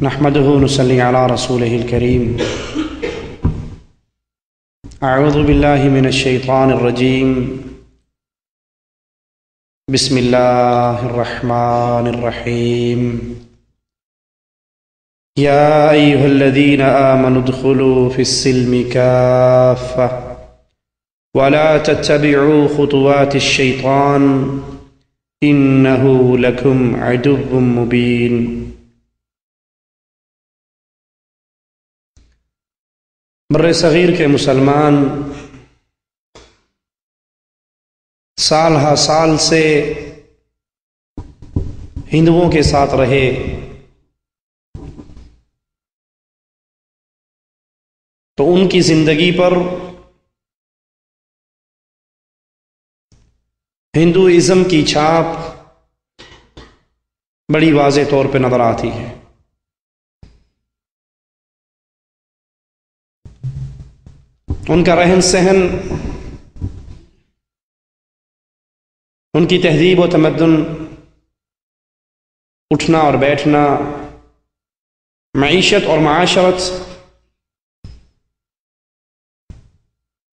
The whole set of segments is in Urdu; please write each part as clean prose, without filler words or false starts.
نحمده ونصلي على رسوله الكريم. اعوذ باللہ من الشیطان الرجیم. بسم اللہ الرحمن الرحیم. یا ایہا الذین آمنوا ادخلوا فی السلم کافۃ ولا تتبعوا خطوات الشیطان انہ لکم عدو مبین. بر صغیر کے مسلمان سال ہا سال سے ہندوؤں کے ساتھ رہے، تو ان کی زندگی پر ہندوازم کی چھاپ بڑی واضح طور پہ نظر آتی ہے. ان کا رہن سہن، ان کی تہذیب و تمدن، اٹھنا اور بیٹھنا، معیشت اور معاشرت،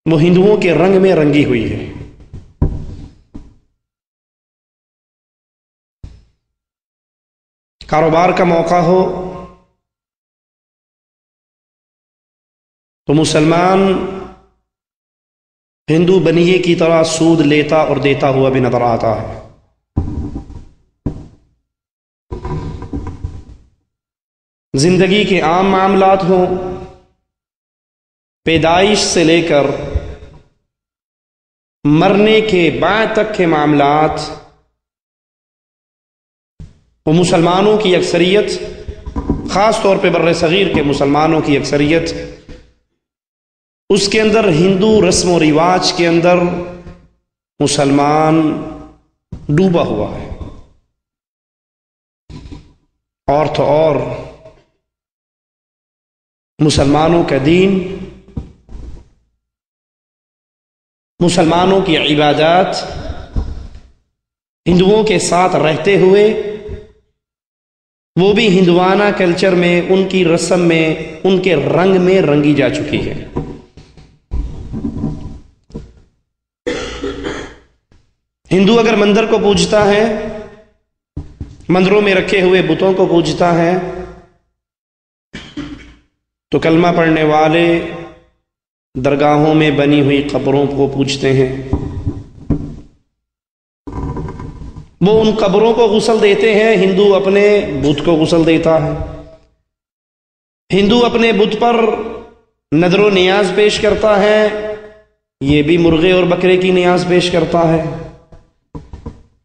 وہ ہندوؤں کے رنگ میں رنگی ہوئی ہے. کاروبار کا موقع ہو تو مسلمان ہندو بنیے کی طرح سود لیتا اور دیتا ہوا بھی نظر آتا ہے. زندگی کے عام معاملات ہوں، پیدائش سے لے کر مرنے کے بعد تک کے معاملات، وہ مسلمانوں کی اکثریت، خاص طور پہ بر صغیر کے مسلمانوں کی اکثریت، اس کے اندر ہندو رسم و رواج کے اندر مسلمان ڈوبا ہوا ہے. اور تو اور مسلمانوں کا دین، مسلمانوں کی عبادات ہندوؤں کے ساتھ رہتے ہوئے وہ بھی ہندوانہ کلچر میں، ان کی رسم میں، ان کے رنگ میں رنگی جا چکی ہے. ہندو اگر مندر کو پوجتا ہے، مندروں میں رکھے ہوئے بتوں کو پوجتا ہے، تو کلمہ پڑھنے والے درگاہوں میں بنی ہوئی قبروں کو پوجتے ہیں. وہ ان قبروں کو غسل دیتے ہیں، ہندو اپنے بت کو غسل دیتا ہے. ہندو اپنے بت پر نذر و نیاز پیش کرتا ہے، یہ بھی مرغے اور بکرے کی نیاز پیش کرتا ہے.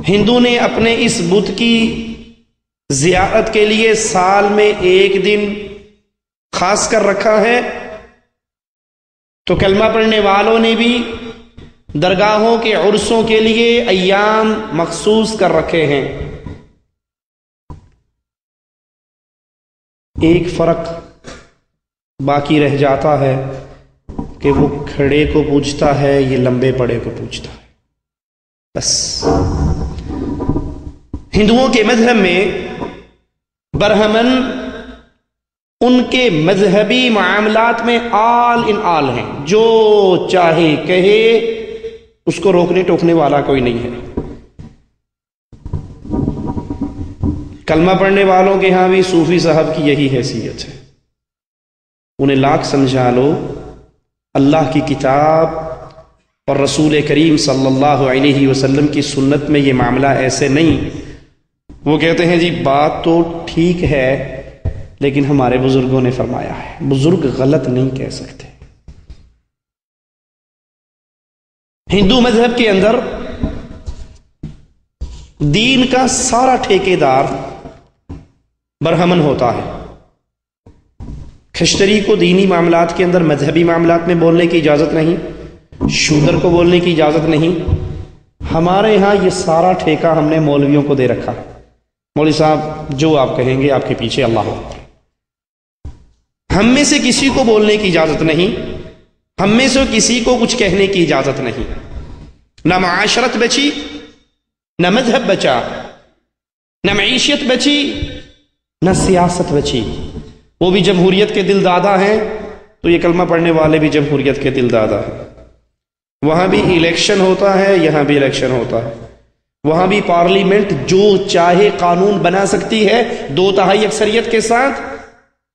ہندو نے اپنے اس بت کی زیارت کے لیے سال میں ایک دن خاص کر رکھا ہے، تو کلمہ پڑھنے والوں نے بھی درگاہوں کے عرسوں کے لیے ایام مخصوص کر رکھے ہیں. ایک فرق باقی رہ جاتا ہے کہ وہ کھڑے کو پوجتا ہے، یہ لمبے پڑے کو پوجتا ہے. بس ہندوؤں کے مذہب میں برہمن ان کے مذہبی معاملات میں آل ان آل ہیں، جو چاہے کہے، اس کو روکنے ٹوکنے والا کوئی نہیں ہے. کلمہ پڑھنے والوں کے ہاں بھی صوفی صاحب کی یہی حیثیت ہے. انہیں لاکھ سمجھا لو، اللہ کی کتاب اور رسول کریم صلی اللہ علیہ وسلم کی سنت میں یہ معاملہ ایسے نہیں. وہ کہتے ہیں جی بات تو ٹھیک ہے لیکن ہمارے بزرگوں نے فرمایا ہے. بزرگ غلط نہیں کہہ سکتے. ہندو مذہب کے اندر دین کا سارا ٹھیکیدار برہمن ہوتا ہے. کھشتری کو دینی معاملات کے اندر، مذہبی معاملات میں بولنے کی اجازت نہیں، شودر کو بولنے کی اجازت نہیں. ہمارے ہاں یہ سارا ٹھیکہ ہم نے مولویوں کو دے رکھا. مولوی صاحب جو آپ کہیں گے آپ کے پیچھے اللہ اکبر. ہم میں سے کسی کو بولنے کی اجازت نہیں، ہم میں سے کسی کو کچھ کہنے کی اجازت نہیں. نہ معاشرت بچی، نہ مذہب بچا، نہ معیشت بچی، نہ سیاست بچی. وہ بھی جمہوریت کے دل دادا ہیں تو یہ کلمہ پڑھنے والے بھی جمہوریت کے دل دادا ہیں. وہاں بھی الیکشن ہوتا ہے، یہاں بھی الیکشن ہوتا ہے. وہاں بھی پارلیمنٹ جو چاہے قانون بنا سکتی ہے 2/3 اکثریت کے ساتھ.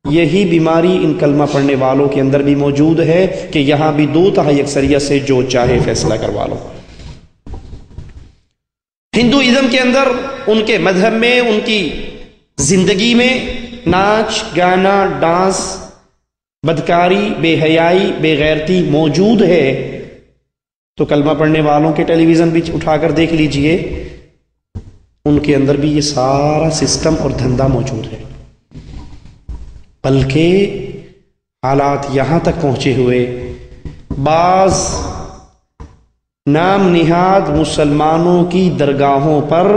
یہی بیماری ان کلمہ پڑھنے والوں کے اندر بھی موجود ہے کہ یہاں بھی 2/3 اکثریت سے جو چاہے فیصلہ کروا لو. ہندوازم کے اندر ان کے مذہب میں، ان کی زندگی میں ناچ گانا ڈانس بدکاری بے حیائی بے غیرتی موجود ہے. تو کلمہ پڑھنے والوں کے ٹیلی ویژن بھی اٹھا کر دیکھ لیجئے، ان کے اندر بھی یہ سارا سسٹم اور دھندا موجود ہے. بلکہ حالات یہاں تک پہنچے ہوئے بعض نام نہاد مسلمانوں کی درگاہوں پر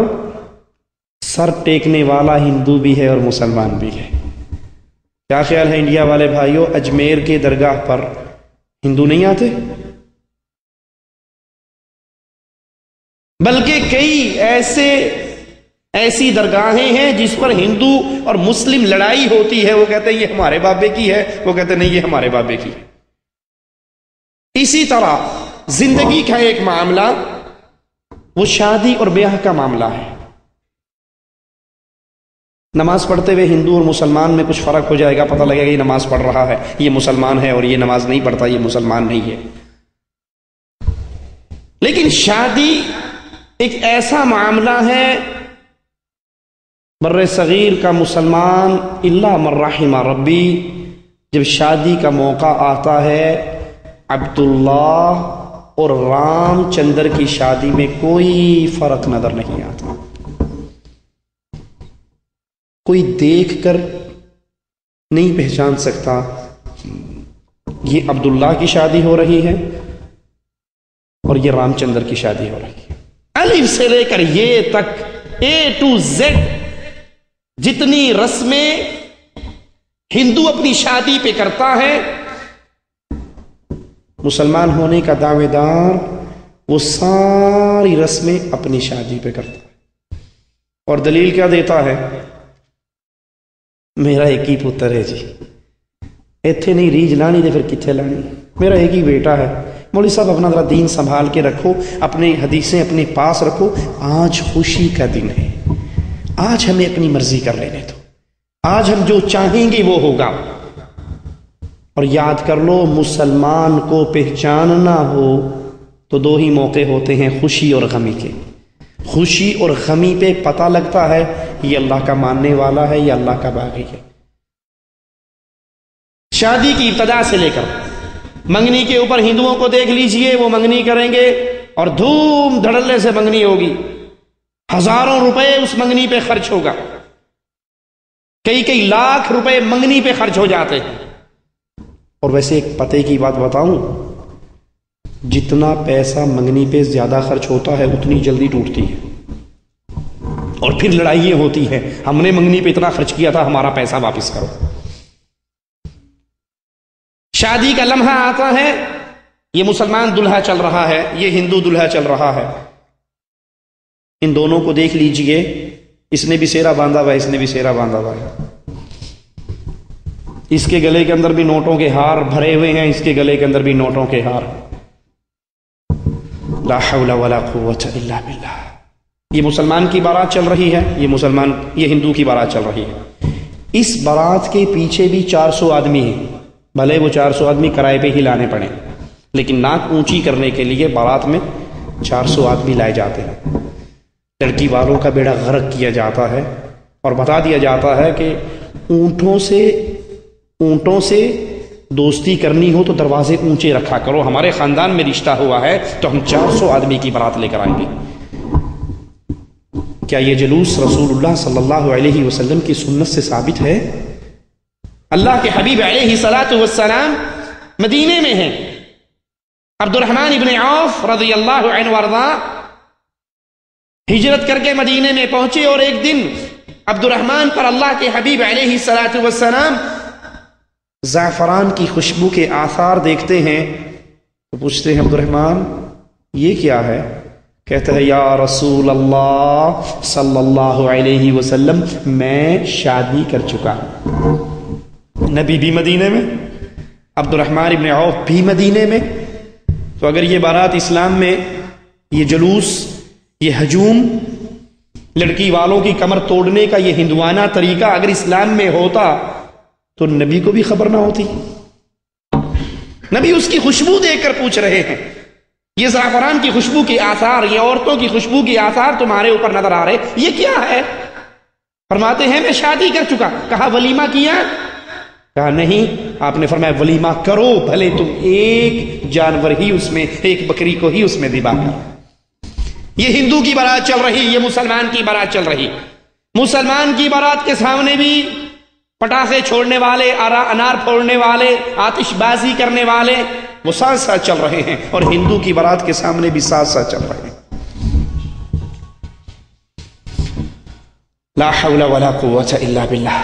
سر ٹیکنے والا ہندو بھی ہے اور مسلمان بھی ہے. کیا خیال ہے انڈیا والے بھائیوں، اجمیر کے درگاہ پر ہندو نہیں آتے؟ بلکہ کئی ایسی درگاہیں ہیں جس پر ہندو اور مسلم لڑائی ہوتی ہے. وہ کہتے ہیں یہ ہمارے بابے کی ہے، وہ کہتے ہیں نہیں یہ ہمارے بابے کی ہے. اسی طرح زندگی کا ایک معاملہ وہ شادی اور بیاہ کا معاملہ ہے. نماز پڑھتے ہوئے ہندو اور مسلمان میں کچھ فرق ہو جائے گا، پتہ لگے گا یہ نماز پڑھ رہا ہے یہ مسلمان ہے، اور یہ نماز نہیں پڑھتا یہ مسلمان نہیں ہے. لیکن شادی ایک ایسا معاملہ ہے، بر صغیر کا مسلمان الا من رحم ربی جب شادی کا موقع آتا ہے عبداللہ اور رام چندر کی شادی میں کوئی فرق نظر نہیں آتا. کوئی دیکھ کر نہیں پہچان سکتا یہ عبداللہ کی شادی ہو رہی ہے اور یہ رام چندر کی شادی ہو رہی ہے. الف سے لے کر یہ تک A to Z جتنی رسمیں ہندو اپنی شادی پہ کرتا ہے، مسلمان ہونے کا دعوے دار وہ ساری رسمیں اپنی شادی پہ کرتا ہے. اور دلیل کیا دیتا ہے؟ میرا ایک ہی پتر ہے جی، ایتھے نہیں ریج لانی دے پھر کتھے لانی، میرا ایک ہی بیٹا ہے. مولوی صاحب اپنا ذرا دین سنبھال کے رکھو، اپنی حدیثیں اپنے پاس رکھو. آج خوشی کا دن ہے، آج ہمیں اپنی مرضی کر لینے دو، آج ہم جو چاہیں گے وہ ہوگا. اور یاد کر لو مسلمان کو پہچاننا ہو تو 2 ہی موقع ہوتے ہیں، خوشی اور غمی کے. خوشی اور غمی پہ پتہ لگتا ہے یہ اللہ کا ماننے والا ہے یا اللہ کا باغی ہے. شادی کی ابتدا سے لے کر منگنی کے اوپر ہندوؤں کو دیکھ لیجئے، وہ منگنی کریں گے اور دھوم دھڑلے سے منگنی ہوگی، ہزاروں روپے اس منگنی پہ خرچ ہوگا، کئی لاکھ روپے منگنی پہ خرچ ہو جاتے ہیں. اور ویسے ایک پتے کی بات بتاؤں، جتنا پیسہ منگنی پہ زیادہ خرچ ہوتا ہے اتنی جلدی ٹوٹتی ہے، اور پھر لڑائیاں ہوتی ہیں، ہم نے منگنی پہ اتنا خرچ کیا تھا ہمارا پیسہ واپس کرو. شادی کا لمحہ آتا ہے، یہ مسلمان دلہا چل رہا ہے، یہ ہندو دلہا چل رہا ہے. ان دونوں کو دیکھ لیجئے، اس نے بھی سیرا باندھا ہوا ہے، اس نے بھی سیرا باندھا ہوا ہے. اس کے گلے کے اندر بھی نوٹوں کے ہار بھرے ہوئے ہیں، اس کے گلے کے اندر بھی نوٹوں کے ہار. لا حول ولا قوت الا باللہ. یہ مسلمان کی بارات چل رہی ہے، یہ ہندو کی بارات چل رہی ہے. اس بارات کے پیچھے بھی 400 آدمی ہیں، بھلے وہ 400 آدمی کرائے پہ ہی لانے پڑے، لیکن ناک اونچی کرنے کے لیے بارات میں 400 آدمی لائے جاتے ہیں. لڑکی والوں کا بیڑا غرق کیا جاتا ہے اور بتا دیا جاتا ہے کہ اونٹوں سے دوستی کرنی ہو تو دروازے اونچے رکھا کرو، ہمارے خاندان میں رشتہ ہوا ہے تو ہم 400 آدمی کی بارات لے کر آئیں گے. کیا یہ جلوس رسول اللہ صلی اللہ علیہ وسلم کی سنت سے ثابت ہے؟ اللہ کے حبیب علیہ الصلاۃ والسلام مدینے میں ہیں، عبد الرحمن ابن عوف رضی اللہ عنہ وارضا ہجرت کر کے مدینے میں پہنچے، اور ایک دن عبد الرحمن پر اللہ کے حبیب علیہ الصلاۃ والسلام زعفران کی خوشبو کے آثار دیکھتے ہیں تو پوچھتے ہیں عبد الرحمن یہ کیا ہے؟ کہتا ہے یا رسول اللہ صلی اللہ علیہ وسلم میں شادی کر چکا ہوں۔ نبی بھی مدینے میں، عبد الرحمن ابن عوف بھی مدینے میں، تو اگر یہ بارات اسلام میں، یہ جلوس، یہ ہجوم، لڑکی والوں کی کمر توڑنے کا یہ ہندوانہ طریقہ اگر اسلام میں ہوتا تو نبی کو بھی خبر نہ ہوتی۔ نبی اس کی خوشبو دیکھ کر پوچھ رہے ہیں، یہ زعفران کی خوشبو کے آثار، یہ عورتوں کی خوشبو کے آثار تمہارے اوپر نظر آ رہے، یہ کیا ہے؟ فرماتے ہیں میں شادی کر چکا۔ کہا ولیمہ کیا؟ کہا نہیں۔ آپ نے فرمایا ولیمہ کرو، بھلے تم ایک جانور ہی اس میں، ایک بکری کو ہی اس میں ذبح کرو۔ یہ ہندو کی بارات چل رہی، یہ مسلمان کی بارات چل رہی۔ مسلمان کی بارات کے سامنے بھی پٹاخے چھوڑنے والے، انار پھوڑنے والے، آتش بازی کرنے والے وہ ساتھ ساتھ چل رہے ہیں، اور ہندو کی بارات کے سامنے بھی ساتھ ساتھ چل رہے ہیں۔ لا حول ولا قوة الا باللہ۔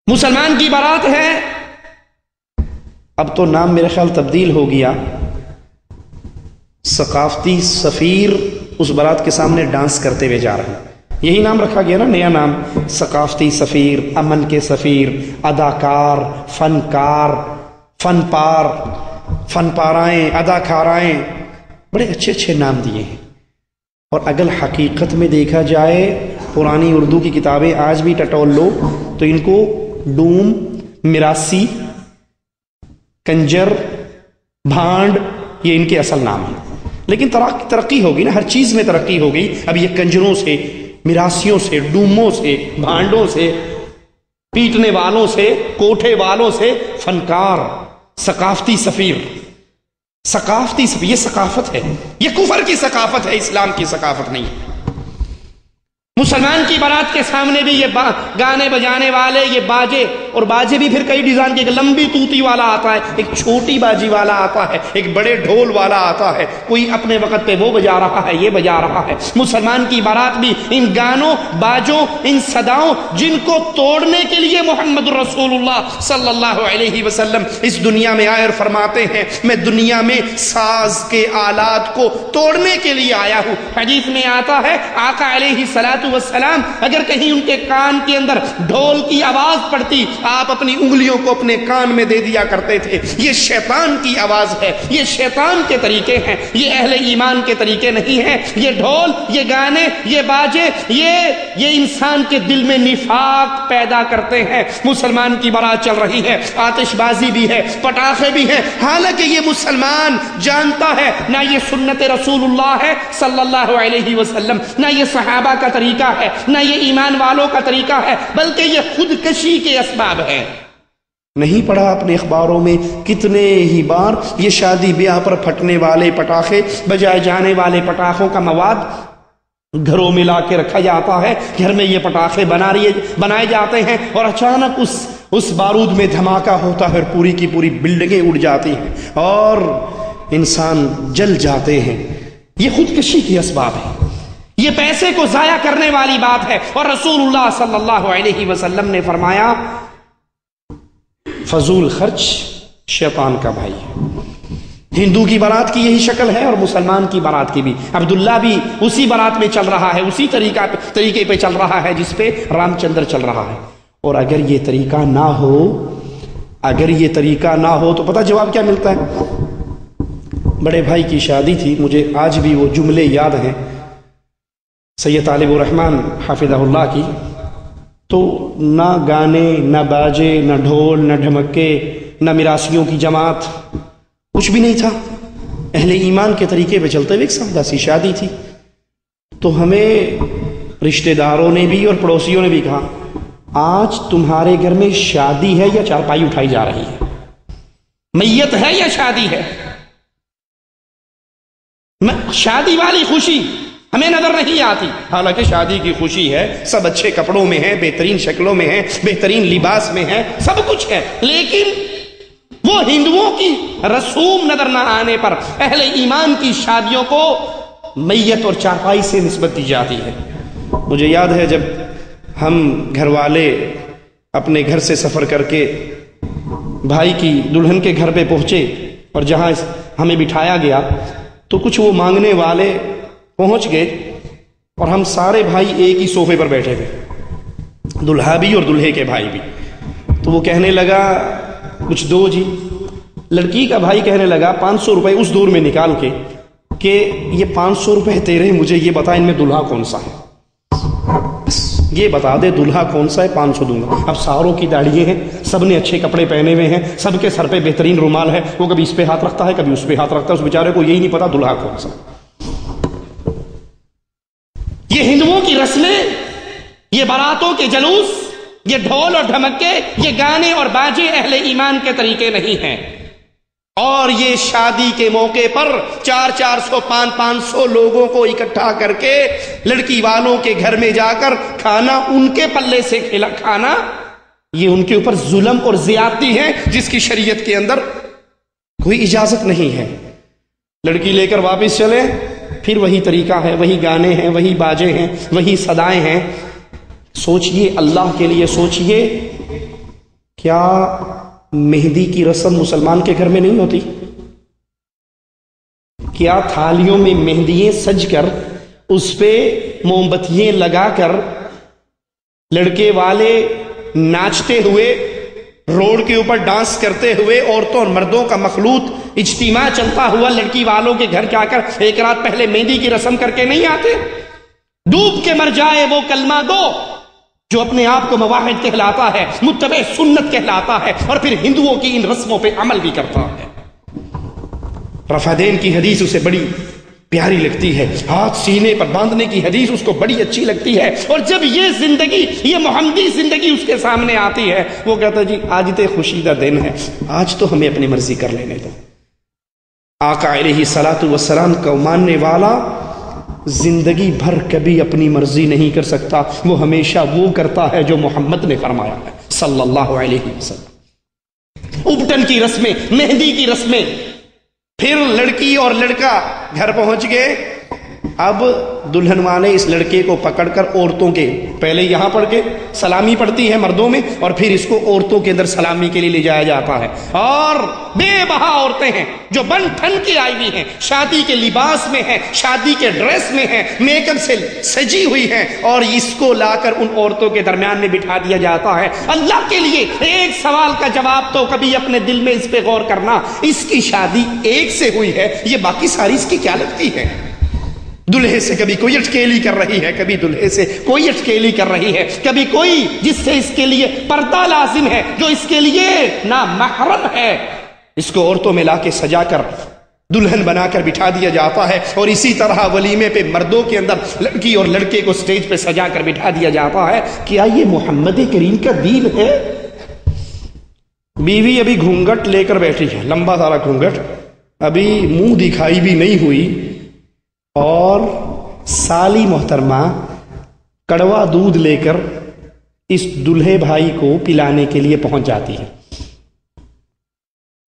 مسلمان کی بارات ہے، اب تو نام میرے خیال تبدیل ہو گیا، ثقافتی سفیر اس بارات کے سامنے ڈانس کرتے ہوئے جا رہے ہیں، یہی نام رکھا گیا نا، نیا نام، ثقافتی سفیر، امن کے سفیر، اداکار، فنکار، فن پار، فن پارائیں، اداکارائیں، بڑے اچھے اچھے نام دیے ہیں۔ اور اگر حقیقت میں دیکھا جائے، پرانی اردو کی کتابیں آج بھی ٹٹول لو تو ان کو ڈوم، مراسی، کنجر، بھانڈ، یہ ان کے اصل نام ہیں۔ لیکن ترقی ہوگی نا، ہر چیز میں ترقی ہو گئی۔ اب یہ کنجروں سے، مراسیوں سے، ڈوموں سے، بھانڈوں سے، پیٹنے والوں سے، کوٹھے والوں سے، فنکار، ثقافتی سفیر، ثقافتی سفیر، یہ ثقافت ہے، یہ کفر کی ثقافت ہے، اسلام کی ثقافت نہیں ہے۔ مسلمان کی بارات کے سامنے بھی یہ گانے بجانے والے، یہ باجے، اور باجے بھی پھر کئی ڈیزائن کے، ایک لمبی توتی والا آتا ہے، ایک چھوٹی باجی والا آتا ہے، ایک بڑے ڈھول والا آتا ہے، کوئی اپنے وقت پہ وہ بجا رہا ہے، یہ بجا رہا ہے۔ مسلمان کی بارات بھی ان گانوں، باجوں، ان صداؤں، جن کو توڑنے کے لیے محمد رسول اللہ صلی اللہ علیہ وسلم اس دنیا میں آئے اور فرماتے ہیں میں دنیا میں ساز کے آلات کو توڑنے کے لیے آیا ہوں۔ حدیث میں آتا ہے آقا علیہ الصلوۃ والسلام اگر کہیں ان کے کان کے اندر ڈھول کی آواز پڑتی، آپ اپنی انگلیوں کو اپنے کان میں دے دیا کرتے تھے۔ یہ شیطان کی آواز ہے، یہ شیطان کے طریقے ہیں، یہ اہل ایمان کے طریقے نہیں ہیں۔ یہ ڈھول، یہ گانے، یہ باجے، یہ انسان کے دل میں نفاق پیدا کرتے ہیں۔ مسلمان کی بارات چل رہی ہے، آتش بازی بھی ہے، پٹاخے بھی ہیں، حالانکہ یہ مسلمان جانتا ہے نہ یہ سنت رسول اللہ ہے صلی اللہ علیہ وسلم، نہ یہ صحابہ کا طریقہ ہے، نہ یہ ایمان والوں کا طریقہ ہے، بلکہ یہ خودکشی کے اسباب ہے۔ نہیں پڑھا اپنے اخباروں میں کتنے ہی بار یہ شادی بیاہ پر پھٹنے والے پٹاخے، بجائے جانے والے پٹاخوں کا مواد گھروں میں لا کے رکھا جاتا ہے، گھر میں یہ پٹاخے بنائے جاتے ہیں، اور اچانک اس بارود میں دھماکہ ہوتا ہے اور پوری کی پوری بلڈنگیں اڑ جاتی ہیں اور انسان جل جاتے ہیں۔ یہ خودکشی کے اسباب ہیں، یہ پیسے کو ضائع کرنے والی بات ہے، اور رسول اللہ صلی اللہ علیہ وسلم نے فرمایا فضول خرچ شیطان کا بھائی ہے۔ ہندو کی بارات کی یہی شکل ہے اور مسلمان کی بارات کی بھی۔ عبداللہ بھی اسی بارات میں چل رہا ہے، اسی طریقے پہ چل رہا ہے جس پہ رام چندر چل رہا ہے۔ اور اگر یہ طریقہ نہ ہو، اگر یہ طریقہ نہ ہو تو پتہ جواب کیا ملتا ہے؟ بڑے بھائی کی شادی تھی، مجھے آج بھی وہ جملے یاد ہیں سید طالب الرحمن حافظہ اللہ کی، تو نہ گانے، نہ باجے، نہ ڈھول، نہ ڈھمکے، نہ مراسیوں کی جماعت، کچھ بھی نہیں تھا، اہل ایمان کے طریقے پہ چلتے ہوئے ایک سادہ سی شادی تھی۔ تو ہمیں رشتہ داروں نے بھی اور پڑوسیوں نے بھی کہا آج تمہارے گھر میں شادی ہے یا چارپائی اٹھائی جا رہی ہے، میت ہے یا شادی ہے؟ شادی والی خوشی ہمیں نظر نہیں آتی، حالانکہ شادی کی خوشی ہے، سب اچھے کپڑوں میں ہیں، بہترین شکلوں میں ہیں، بہترین لباس میں ہیں، سب کچھ ہے، لیکن وہ ہندوؤں کی رسوم نظر نہ آنے پر اہل ایمان کی شادیوں کو میت اور چارپائی سے نسبت دی جاتی ہے۔ مجھے یاد ہے جب ہم گھر والے اپنے گھر سے سفر کر کے بھائی کی دلہن کے گھر پہ پہنچے، اور جہاں ہمیں بٹھایا گیا تو کچھ وہ مانگنے والے پہنچ گئے اور ہم سارے بھائی ایک ہی صوفے پر بیٹھے تھے، دلہا بھی اور دلہے کے بھائی بھی. تو وہ کہنے لگا کچھ دو جی. لڑکی کا بھائی کہنے لگا 500 روپے اس دور میں نکال کے کہ یہ 500 روپے تیرے، مجھے یہ بتا ان میں دلہا کون سا ہے، یہ بتا دے دلہا کون سا ہے، 500 دوں گا. اب ساروں کی داڑھییں ہیں، سب نے اچھے کپڑے پہنے ہوئے ہیں، سب کے سر پہ بہترین رومال ہے، وہ کبھی اس پہ ہاتھ رکھتا ہے کبھی اس پہ ہاتھ رکھتا ہے، اس بیچارے کو یہی نہیں پتا دلہا کون سا. یہ ہندوؤں کی رسمیں، یہ باراتوں کے جلوس، یہ ڈھول اور ڈھمکے، یہ گانے اور باجے اہل ایمان کے طریقے نہیں ہیں. اور یہ شادی کے موقع پر 400 500 لوگوں کو اکٹھا کر کے لڑکی والوں کے گھر میں جا کر کھانا ان کے پلے سے کھانا، یہ ان کے اوپر ظلم اور زیادتی ہے جس کی شریعت کے اندر کوئی اجازت نہیں ہے. لڑکی لے کر واپس چلے، پھر وہی طریقہ ہے، وہی گانے ہیں، وہی باجے ہیں، وہی صدائیں ہیں. سوچئے اللہ کے لیے سوچئے، کیا مہندی کی رسم مسلمان کے گھر میں نہیں ہوتی؟ کیا تھالیوں میں مہندیاں سج کر اس پہ موم بتیاں لگا کر لڑکے والے ناچتے ہوئے روڈ کے اوپر ڈانس کرتے ہوئے عورتوں اور مردوں کا مخلوط اجتماع چلتا ہوا لڑکی والوں کے گھر جا کر ایک رات پہلے مہندی کی رسم کر کے نہیں آتے؟ ڈوب کے مر جائے وہ کلمہ گو جو اپنے آپ کو مواحد کہلاتا ہے، متبع سنت کہلاتا ہے، اور پھر ہندوؤں کی ان رسموں پہ عمل بھی کرتا ہے. رفادین کی حدیث اسے بڑی پیاری لگتی ہے، ہاتھ سینے پر باندھنے کی حدیث اس کو بڑی اچھی لگتی ہے. اور جب یہ زندگی، یہ محمدی زندگی اس کے سامنے آتی ہے، وہ کہتا ہے جی آج تو خوشی کا دن ہے، آج تو ہمیں اپنی مرضی کر لینے دو. آقا علیہ الصلوۃ والسلام کو ماننے والا زندگی بھر کبھی اپنی مرضی نہیں کر سکتا، وہ ہمیشہ وہ کرتا ہے جو محمد نے فرمایا ہے صلی اللہ علیہ وسلم. ابٹن کی رسمیں، مہندی کی رسمیں. پھر لڑکی اور لڑکا گھر پہنچ گئے. اب دلہن والے اس لڑکے کو پکڑ کر عورتوں کے پہلے یہاں پڑھ کے سلامی پڑتی ہے مردوں میں، اور پھر اس کو عورتوں کے اندر سلامی کے لیے لے جایا جاتا ہے. اور بے بہا عورتیں ہیں جو بن ٹھن کے آئی ہوئی ہیں، شادی کے لباس میں ہیں، شادی کے ڈریس میں ہیں، میک اپ سے سجی ہوئی ہیں، اور اس کو لا کر ان عورتوں کے درمیان میں بٹھا دیا جاتا ہے. اللہ کے لیے ایک سوال کا جواب تو کبھی اپنے دل میں اس پہ غور کرنا، اس کی شادی ایک سے ہوئی ہے، یہ باقی ساری اس کی کیا لگتی ہے؟ دلہے سے کبھی کوئی اٹکیلی کر رہی ہے، کبھی دلہے سے کوئی اٹکیلی کر رہی ہے، کبھی کوئی جس سے اس کے لیے پردہ لازم ہے، جو اس کے لیے نامحرم ہے، اس کو عورتوں میں لا کے سجا کر دلہن بنا کر بٹھا دیا جاتا ہے. اور اسی طرح ولیمے پہ مردوں کے اندر لڑکی اور لڑکے کو سٹیج پہ سجا کر بٹھا دیا جاتا ہے. کیا یہ محمد کریم کا دین ہے؟ بیوی ابھی گھونگھٹ لے کر بیٹھی ہے، لمبا سارا گھونگھٹ، ابھی منہ دکھائی بھی نہیں ہوئی، اور سالی محترمہ کڑوا دودھ لے کر اس دلہے بھائی کو پلانے کے لیے پہنچ جاتی ہے.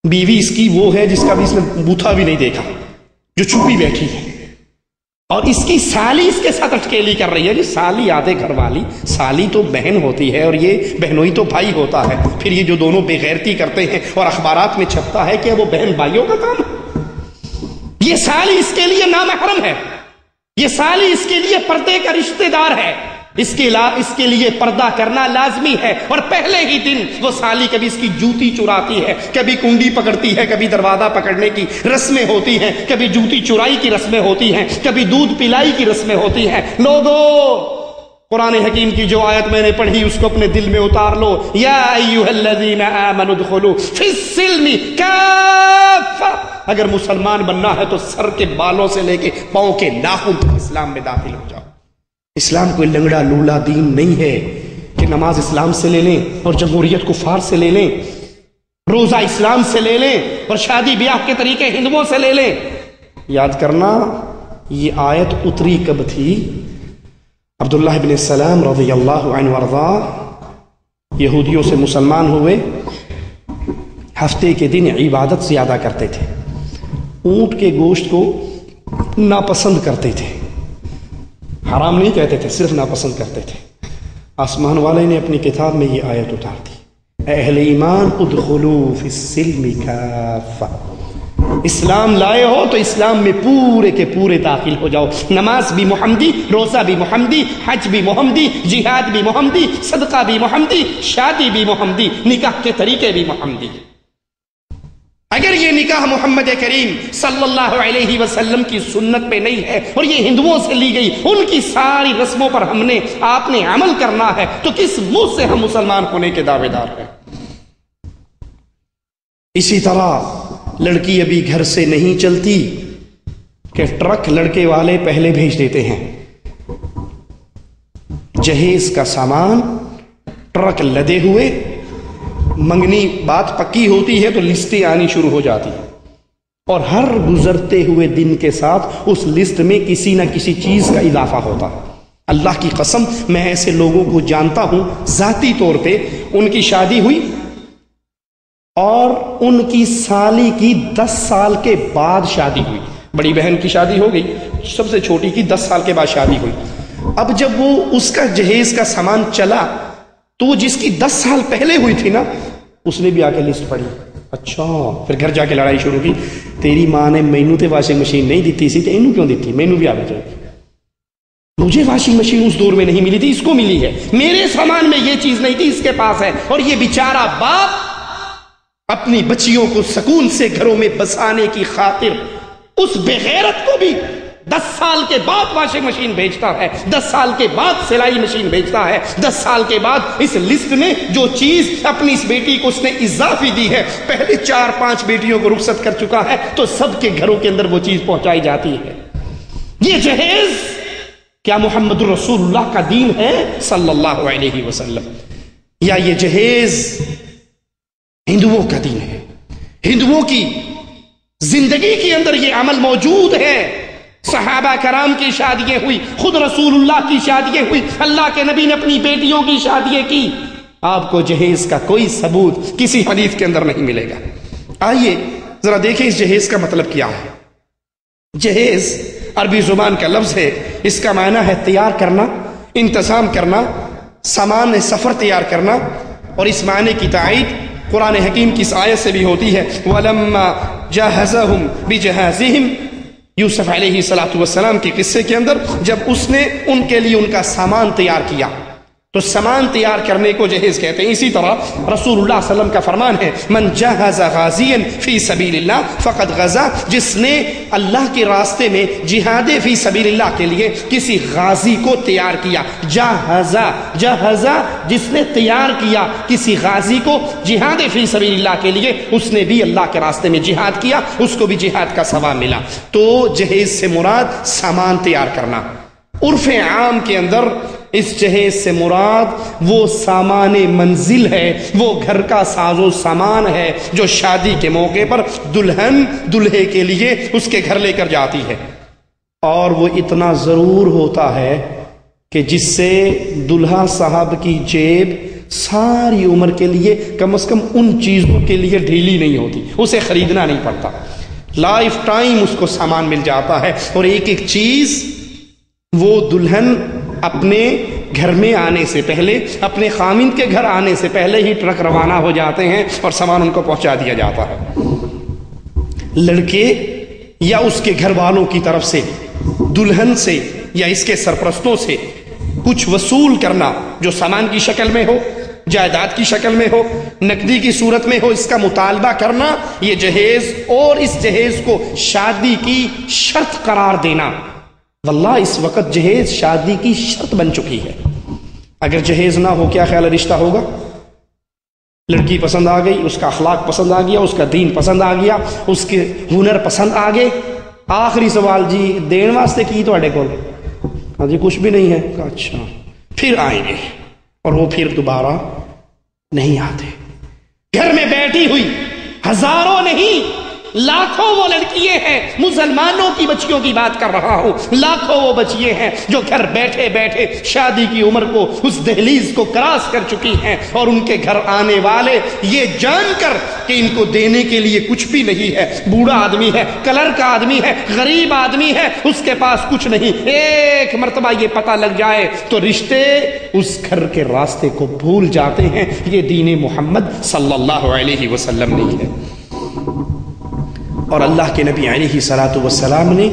بیوی اس کی وہ ہے جس کا بھی اس نے بوتھا بھی نہیں دیکھا، جو چھپی بیٹھی ہے، اور اس کی سالی اس کے ساتھ اٹکیلی کر رہی ہے. جی سالی آدھے گھر والی، سالی تو بہن ہوتی ہے، اور یہ بہنوئی تو بھائی ہوتا ہے. پھر یہ جو دونوں بےغیرتی کرتے ہیں اور اخبارات میں چھپتا ہے کہ وہ بہن بھائیوں کا کام ہے. یہ سالی اس کے لیے نامحرم ہے، یہ سالی اس کے لیے پردے کا رشتہ دار ہے، اس کے لیے پردہ کرنا لازمی ہے. اور پہلے ہی دن وہ سالی کبھی اس کی جوتی چراتی ہے، کبھی کنڈی پکڑتی ہے، کبھی دروازہ پکڑنے کی رسمیں ہوتی ہیں، کبھی جوتی چرائی کی رسمیں ہوتی ہیں، کبھی دودھ پلائی کی رسمیں ہوتی ہیں. لوگوں، قرآن حکیم کی جو آیت میں نے پڑھی اس کو اپنے دل میں اتار لو. یا ایھا الذین آمنوا ادخلوا فی السلم کافہ. اگر مسلمان بننا ہے تو سر کے بالوں سے لے کے پاؤں کے ناخن تک اسلام میں داخل ہو جاؤ. اسلام کوئی لنگڑا لولا دین نہیں ہے کہ نماز اسلام سے لے لیں اور جمہوریت کفار سے لے لیں، روزہ اسلام سے لے لیں اور شادی بیاہ کے طریقے ہندوؤں سے لے لیں. یاد کرنا یہ آیت اتری کب تھی؟ عبداللہ ابن السلام رضی اللہ عنہ وارضا یہودیوں سے مسلمان ہوئے، ہفتے کے دن عبادت زیادہ کرتے تھے، اونٹ کے گوشت کو ناپسند کرتے تھے، حرام نہیں کہتے تھے، صرف ناپسند کرتے تھے. آسمان والے نے اپنی کتاب میں یہ آیت اتار دی، اے اہل ایمان ادخلوا فی السلم کافہ، اسلام لائے ہو تو اسلام میں پورے کے پورے داخل ہو جاؤ. نماز بھی محمدی، روزہ بھی محمدی، حج بھی محمدی، جہاد بھی محمدی، صدقہ بھی محمدی، شادی بھی محمدی، نکاح کے طریقے بھی محمدی. اگر یہ نکاح محمد کریم صلی اللہ علیہ وسلم کی سنت پہ نہیں ہے اور یہ ہندوؤں سے لی گئی ان کی ساری رسموں پر آپ نے عمل کرنا ہے، تو کس منہ سے ہم مسلمان ہونے کے دعوے دار ہیں؟ اسی طرح لڑکی ابھی گھر سے نہیں چلتی کہ ٹرک لڑکے والے پہلے بھیج دیتے ہیں. جہیز کا سامان ٹرک لدے ہوئے، منگنی بات پکی ہوتی ہے تو لسٹیں آنی شروع ہو جاتی ہیں، اور ہر گزرتے ہوئے دن کے ساتھ اس لسٹ میں کسی نہ کسی چیز کا اضافہ ہوتا ہے. اللہ کی قسم میں ایسے لوگوں کو جانتا ہوں ذاتی طور پہ. ان کی شادی ہوئی اور ان کی سالی کی 10 سال کے بعد شادی ہوئی. بڑی بہن کی شادی ہو گئی، سب سے چھوٹی کی 10 سال کے بعد شادی ہوئی. اب جب وہ اس کا جہیز کا سامان چلا تو وہ جس کی 10 سال پہلے ہوئی تھی نا، اس نے بھی آ کے لسٹ پڑھی. اچھا، پھر گھر جا کے لڑائی شروع کی. تیری ماں نے مینو تے واشنگ مشین نہیں دیتی سی تے انہوں کیوں دیتی؟ مینو بھی آ جائے گی. مجھے واشنگ مشین اس دور میں نہیں ملی تھی، اس کو ملی ہے. میرے سامان میں یہ چیز نہیں تھی، اس کے پاس ہے. اور یہ بیچارہ باپ اپنی بچیوں کو سکون سے گھروں میں بسانے کی خاطر اس بغیرت کو بھی 10 سال کے بعد واشنگ مشین بیچتا ہے، 10 سال کے بعد سلائی مشین بیچتا ہے، 10 سال کے بعد اس لسٹ میں جو چیز اپنی اس بیٹی کو اس نے اضافی دی ہے، پہلے 4-5 بیٹیوں کو رخصت کر چکا ہے تو سب کے گھروں کے اندر وہ چیز پہنچائی جاتی ہے. یہ جہیز کیا محمد رسول اللہ کا دین ہے صلی اللہ علیہ وسلم، یا یہ جہیز ہندوؤں کا دین ہے؟ ہندوؤں کی زندگی کے اندر یہ عمل موجود ہے. صحابہ کرام کی شادیاں ہوئی، خود رسول اللہ کی شادیاں ہوئی، اللہ کے نبی نے اپنی بیٹیوں کی شادیاں کی. آپ کو جہیز کا کوئی ثبوت کسی حدیث کے اندر نہیں ملے گا. آئیے ذرا دیکھیں اس جہیز کا مطلب کیا ہے. جہیز عربی زبان کا لفظ ہے، اس کا معنی ہے تیار کرنا، انتظام کرنا، سامان سفر تیار کرنا. اور اس معنی کی تائید قرآن حکیم کی اس آیت سے بھی ہوتی ہے. وَلَمَّا جَهَزَهُمْ بِجَهَازِهِمْ، یوسف علیہ السلام کے قصے کے اندر جب اس نے ان کے لیے ان کا سامان تیار کیا تو سامان تیار کرنے کو جہیز کہتے ہیں. اسی طرح رسول اللہ صلی اللہ علیہ وسلم کا فرمان ہے، من جہز غازیا فی سبیل اللہ فقد غزا، جس نے اللہ کے راستے میں جہاد فی سبیل اللہ کے لیے کسی غازی کو تیار کیا. جہزا جس نے تیار کیا کسی غازی کو جہاد فی سبیل اللہ کے لیے، اس نے بھی اللہ کے راستے میں جہاد کیا، اس کو بھی جہاد کا ثواب ملا. تو جہیز سے مراد سامان تیار کرنا. عرف عام کے اندر اس جہیز سے مراد وہ سامان منزل ہے، وہ گھر کا ساز و سامان ہے جو شادی کے موقع پر دلہن دلہے کے لیے اس کے گھر لے کر جاتی ہے. اور وہ اتنا ضرور ہوتا ہے کہ جس سے دلہا صاحب کی جیب ساری عمر کے لیے کم از کم ان چیزوں کے لیے ڈھیلی نہیں ہوتی، اسے خریدنا نہیں پڑتا. لائف ٹائم اس کو سامان مل جاتا ہے. اور ایک ایک چیز وہ دلہن اپنے گھر میں آنے سے پہلے، اپنے خامند کے گھر آنے سے پہلے ہی ٹرک روانہ ہو جاتے ہیں اور سامان ان کو پہنچا دیا جاتا ہے. لڑکے یا اس کے گھر والوں کی طرف سے دلہن سے یا اس کے سرپرستوں سے کچھ وصول کرنا، جو سامان کی شکل میں ہو، جائیداد کی شکل میں ہو، نقدی کی صورت میں ہو، اس کا مطالبہ کرنا، یہ جہیز اور اس جہیز کو شادی کی شرط قرار دینا. واللہ اس وقت جہیز شادی کی شرط بن چکی ہے. اگر جہیز نہ ہو کیا خیال رشتہ ہوگا؟ لڑکی پسند آ گئی، اس کا اخلاق پسند آ گیا، اس کا دین پسند آ گیا، اس کے ہنر پسند آ گئے. آخری سوال، جی دین واسطے کی تواڈے کول؟ ہاں جی کچھ بھی نہیں ہے. اچھا پھر آئیں گے. اور وہ پھر دوبارہ نہیں آتے. گھر میں بیٹھی ہوئی ہزاروں نہیں لاکھوں وہ لڑکیاں ہیں، مسلمانوں کی بچیوں کی بات کر رہا ہوں، لاکھوں وہ بچیاں ہیں جو گھر بیٹھے بیٹھے شادی کی عمر کو، اس دہلیز کو کراس کر چکی ہیں، اور ان کے گھر آنے والے یہ جان کر کہ ان کو دینے کے لیے کچھ بھی نہیں ہے، بوڑھا آدمی ہے، کلر کا آدمی ہے، غریب آدمی ہے، اس کے پاس کچھ نہیں، ایک مرتبہ یہ پتہ لگ جائے تو رشتے اس گھر کے راستے کو بھول جاتے ہیں. یہ دین محمد صلی اللہ علیہ وسلم نہیں ہے. اور اللہ کے نبی علیہ الصلوۃ والسلام نے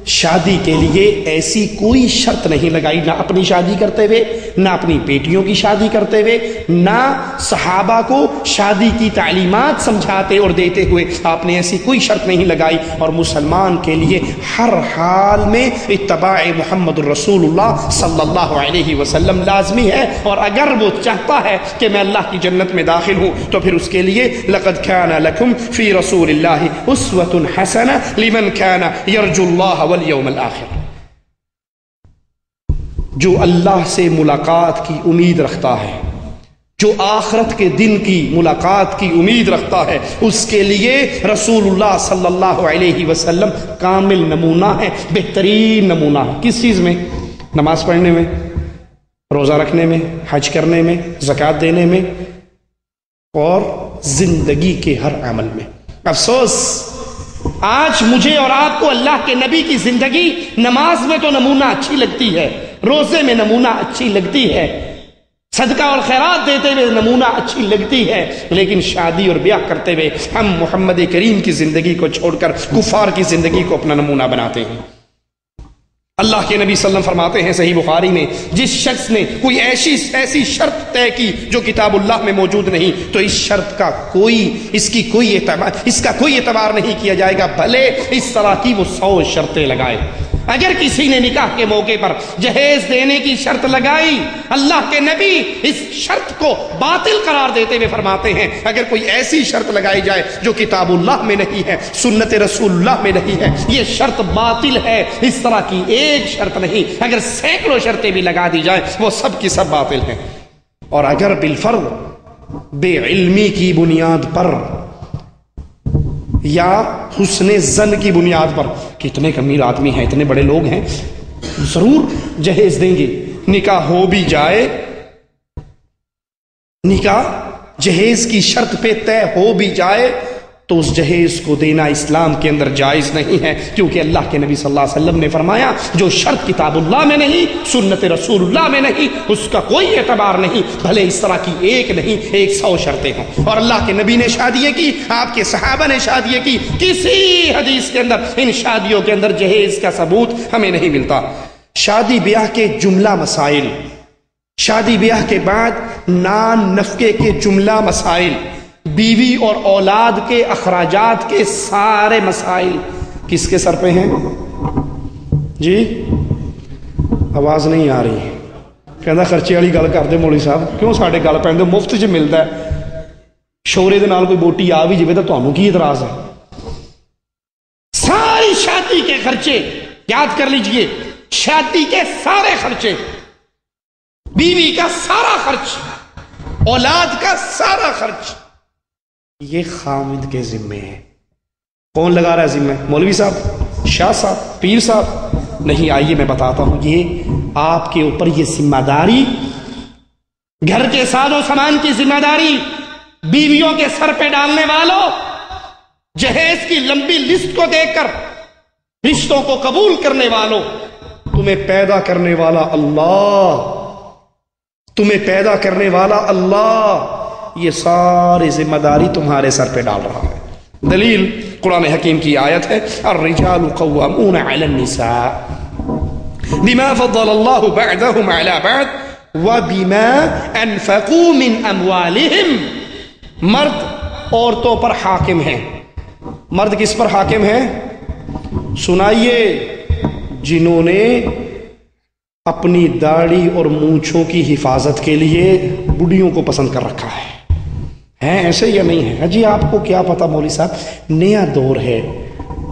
شادی کے لیے ایسی کوئی شرط نہیں لگائی، نہ اپنی شادی کرتے ہوئے، نہ اپنی بیٹیوں کی شادی کرتے ہوئے، نہ صحابہ کو شادی کی تعلیمات سمجھاتے اور دیتے ہوئے آپ نے ایسی کوئی شرط نہیں لگائی۔ اور مسلمان کے لیے ہر حال میں اتباع محمد الرسول اللہ صلی اللہ علیہ وسلم لازمی ہے، اور اگر وہ چاہتا ہے کہ میں اللہ کی جنت میں داخل ہوں تو پھر اس کے لیے لقد كان لكم في رسول الله اسوة حسنة لمن كان يرجو الله والیوم الآخر۔ جو اللہ سے ملاقات کی امید رکھتا ہے، جو آخرت کے دن کی ملاقات کی امید رکھتا ہے، اس کے لیے رسول اللہ صلی اللہ علیہ وسلم کامل نمونہ ہے، بہترین نمونہ ہے۔ کس چیز میں؟ نماز پڑھنے میں، روزہ رکھنے میں، حج کرنے میں، زکوٰۃ دینے میں، اور زندگی کے ہر عمل میں۔ افسوس آج مجھے اور آپ کو اللہ کے نبی کی زندگی نماز میں تو نمونہ اچھی لگتی ہے، روزے میں نمونہ اچھی لگتی ہے، صدقہ اور خیرات دیتے ہوئے نمونہ اچھی لگتی ہے، لیکن شادی اور بیاہ کرتے ہوئے ہم محمد کریم کی زندگی کو چھوڑ کر کفار کی زندگی کو اپنا نمونہ بناتے ہیں۔ اللہ کے نبی صلی اللہ علیہ وسلم فرماتے ہیں صحیح بخاری میں، جس شخص نے کوئی ایسی شرط طے کی جو کتاب اللہ میں موجود نہیں، تو اس شرط کا اس کا کوئی اعتبار نہیں کیا جائے گا، بھلے اس طرح کی وہ 100 شرطیں لگائے۔ اگر کسی نے نکاح کے موقع پر جہیز دینے کی شرط لگائی، اللہ کے نبی اس شرط کو باطل قرار دیتے ہوئے فرماتے ہیں، اگر کوئی ایسی شرط لگائی جائے جو کتاب اللہ میں نہیں ہے، سنت رسول اللہ میں نہیں ہے، یہ شرط باطل ہے۔ اس طرح کی ایک شرط نہیں، اگر سینکڑوں شرطیں بھی لگا دی جائیں وہ سب کی سب باطل ہیں۔ اور اگر بالفرض بے علمی کی بنیاد پر یا حسن ظن کی بنیاد پر، کتنے امیر آدمی ہیں، اتنے بڑے لوگ ہیں، ضرور جہیز دیں گے، نکاح ہو بھی جائے، نکاح جہیز کی شرط پہ طے ہو بھی جائے، تو اس جہیز کو دینا اسلام کے اندر جائز نہیں ہے، کیونکہ اللہ کے نبی صلی اللہ علیہ وسلم نے فرمایا جو شرط کتاب اللہ میں نہیں، سنت رسول اللہ میں نہیں، اس کا کوئی اعتبار نہیں، بھلے اس طرح کی ایک نہیں 100 شرطیں ہوں۔ اور اللہ کے نبی نے شادیاں کی، آپ کے صحابہ نے شادیاں کی، کسی حدیث کے اندر ان شادیوں کے اندر جہیز کا ثبوت ہمیں نہیں ملتا۔ شادی بیاہ کے جملہ مسائل، شادی بیاہ کے بعد نان نفقے کے جملہ مسائل، بیوی اور اولاد کے اخراجات کے سارے مسائل کس کے سر پہ ہیں؟ جی آواز نہیں آ رہی ہے، کہنا خرچے والی گل کر دے مولوی صاحب، کیوں ساڈے گل پہ مفت چ ملتا ہے، شورے دے نال کوئی بوٹی آ بھی جائے تو تمہیں کی اعتراض ہے؟ ساری شادی کے خرچے یاد کر لیجئے، شادی کے سارے خرچے، بیوی کا سارا خرچ، اولاد کا سارا خرچ، یہ خامد کے ذمے ہے۔ کون لگا رہا ہے ذمہ؟ مولوی صاحب، شاہ صاحب، پیر صاحب؟ نہیں، آئیے میں بتاتا ہوں، یہ آپ کے اوپر یہ ذمہ داری، گھر کے ساز و سامان کی ذمہ داری بیویوں کے سر پہ ڈالنے والوں، جہیز کی لمبی لسٹ کو دیکھ کر رشتوں کو قبول کرنے والوں، تمہیں پیدا کرنے والا اللہ، تمہیں پیدا کرنے والا اللہ یہ ساری ذمہ داری تمہارے سر پہ ڈال رہا ہے۔ دلیل قرآن حکیم کی آیت ہے، الرجال قوامون علی النساء بما فضل اللہ بعضهم علی بعض وبما انفقوا من اموالهم۔ مرد عورتوں پر حاکم ہیں۔ مرد کس پر حاکم ہے؟ سنائیے، جنہوں نے اپنی داڑھی اور مونچھوں کی حفاظت کے لیے بڑھیوں کو پسند کر رکھا ہے ایسے یا نہیں ہے؟ جی آپ کو کیا پتا مولوی صاحب، نیا دور ہے،